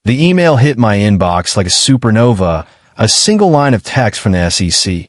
The email hit my inbox like a supernova, a single line of text from the SEC.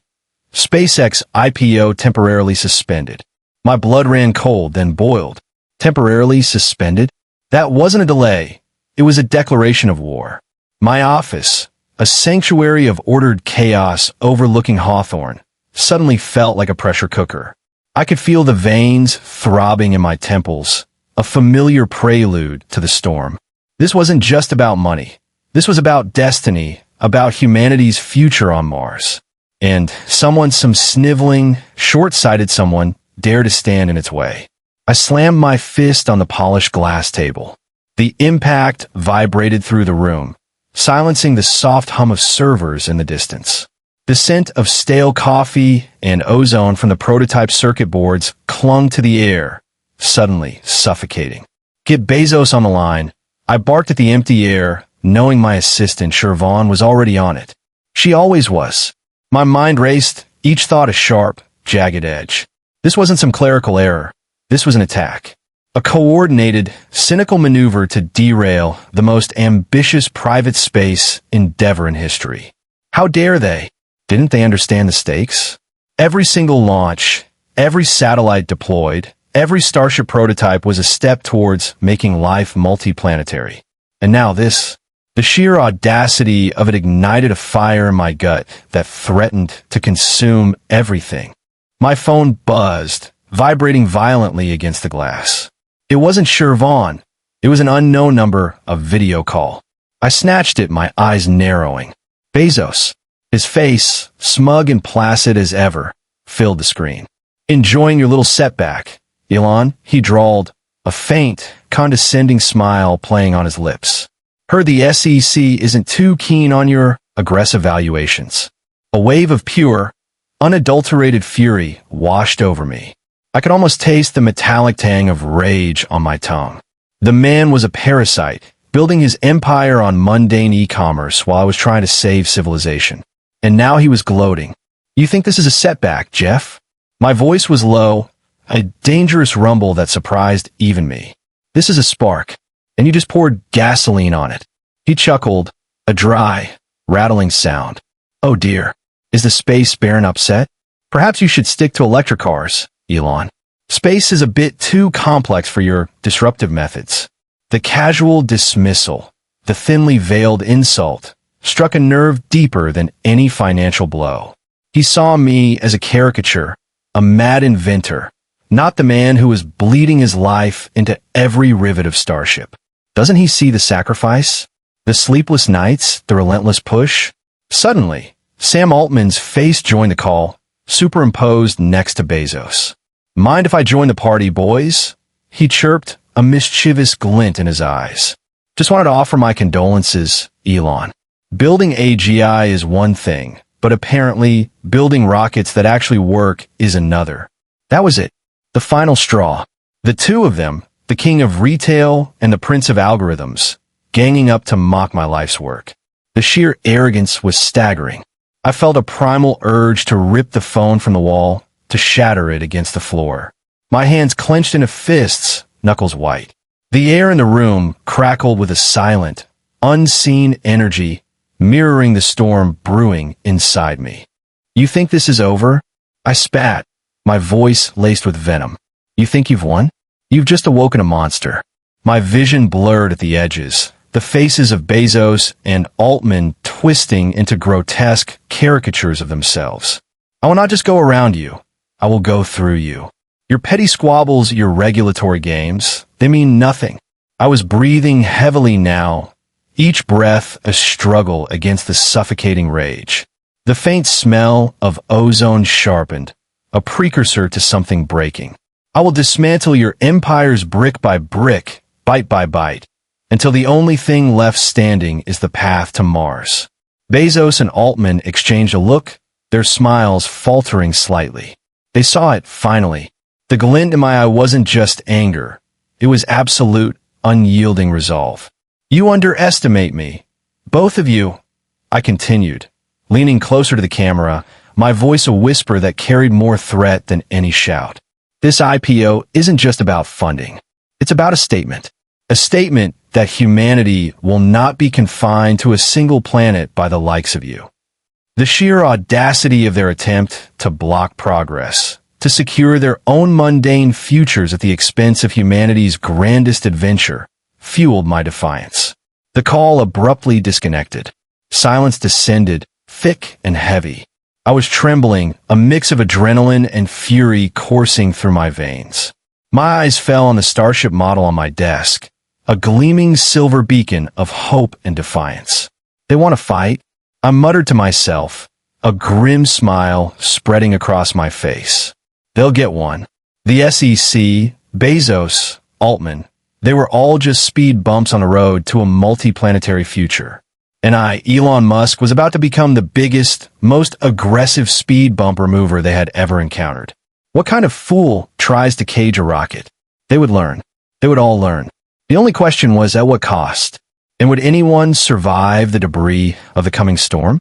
SpaceX IPO temporarily suspended. My blood ran cold, then boiled. Temporarily suspended? That wasn't a delay. It was a declaration of war. My office, a sanctuary of ordered chaos overlooking Hawthorne, suddenly felt like a pressure cooker. I could feel the veins throbbing in my temples, a familiar prelude to the storm. This wasn't just about money. This was about destiny, about humanity's future on Mars. And some sniveling, short-sighted someone dared to stand in its way. I slammed my fist on the polished glass table. The impact vibrated through the room, silencing the soft hum of servers in the distance. The scent of stale coffee and ozone from the prototype circuit boards clung to the air, suddenly suffocating. Get Bezos on the line. I barked at the empty air, knowing my assistant, Shervon, was already on it. She always was. My mind raced, each thought a sharp, jagged edge. This wasn't some clerical error. This was an attack. A coordinated, cynical maneuver to derail the most ambitious private space endeavor in history. How dare they? Didn't they understand the stakes? Every single launch, every satellite deployed, every Starship prototype was a step towards making life multiplanetary. And now this, the sheer audacity of it ignited a fire in my gut that threatened to consume everything. My phone buzzed, vibrating violently against the glass. It wasn't Shervon. It was an unknown number, a video call. I snatched it, my eyes narrowing. Bezos, his face, smug and placid as ever, filled the screen. Enjoying your little setback, Elon, he drawled, a faint, condescending smile playing on his lips. Heard the SEC isn't too keen on your aggressive valuations. A wave of pure, unadulterated fury washed over me. I could almost taste the metallic tang of rage on my tongue. The man was a parasite, building his empire on mundane e-commerce while I was trying to save civilization. And now he was gloating. You think this is a setback, Jeff? My voice was low, a dangerous rumble that surprised even me. This is a spark, and you just poured gasoline on it. He chuckled, a dry, rattling sound. Oh dear, is the space baron upset? Perhaps you should stick to electric cars, Elon. Space is a bit too complex for your disruptive methods. The casual dismissal, the thinly veiled insult, struck a nerve deeper than any financial blow. He saw me as a caricature, a mad inventor, not the man who was bleeding his life into every rivet of Starship. Doesn't he see the sacrifice? The sleepless nights, the relentless push? Suddenly, Sam Altman's face joined the call, superimposed next to Bezos. Mind if I join the party, boys? He chirped, a mischievous glint in his eyes. Just wanted to offer my condolences, Elon. Building AGI is one thing, but apparently building rockets that actually work is another. That was it. The final straw. The two of them, the king of retail and the prince of algorithms, ganging up to mock my life's work. The sheer arrogance was staggering. I felt a primal urge to rip the phone from the wall, to shatter it against the floor. My hands clenched into fists, knuckles white. The air in the room crackled with a silent, unseen energy mirroring the storm brewing inside me. You think this is over? I spat, my voice laced with venom. You think you've won? You've just awoken a monster. My vision blurred at the edges, the faces of Bezos and Altman twisting into grotesque caricatures of themselves. I will not just go around you. I will go through you. Your petty squabbles, your regulatory games, they mean nothing. I was breathing heavily now, each breath a struggle against the suffocating rage. The faint smell of ozone sharpened, a precursor to something breaking. I will dismantle your empires brick by brick, bite by bite, until the only thing left standing is the path to Mars. Bezos and Altman exchanged a look, their smiles faltering slightly. They saw it, finally. The glint in my eye wasn't just anger. It was absolute, unyielding resolve. You underestimate me. Both of you, I continued, leaning closer to the camera, my voice a whisper that carried more threat than any shout. This IPO isn't just about funding. It's about a statement that humanity will not be confined to a single planet by the likes of you. The sheer audacity of their attempt to block progress, to secure their own mundane futures at the expense of humanity's grandest adventure, fueled my defiance. The call abruptly disconnected. Silence descended, thick and heavy. I was trembling, a mix of adrenaline and fury coursing through my veins. My eyes fell on the Starship model on my desk, a gleaming silver beacon of hope and defiance. They want to fight? I muttered to myself, a grim smile spreading across my face. They'll get one. The SEC, Bezos, Altman, they were all just speed bumps on a road to a multi-planetary future. And I, Elon Musk, was about to become the biggest, most aggressive speed bump remover they had ever encountered. What kind of fool tries to cage a rocket? They would learn. They would all learn. The only question was, at what cost? And would anyone survive the debris of the coming storm?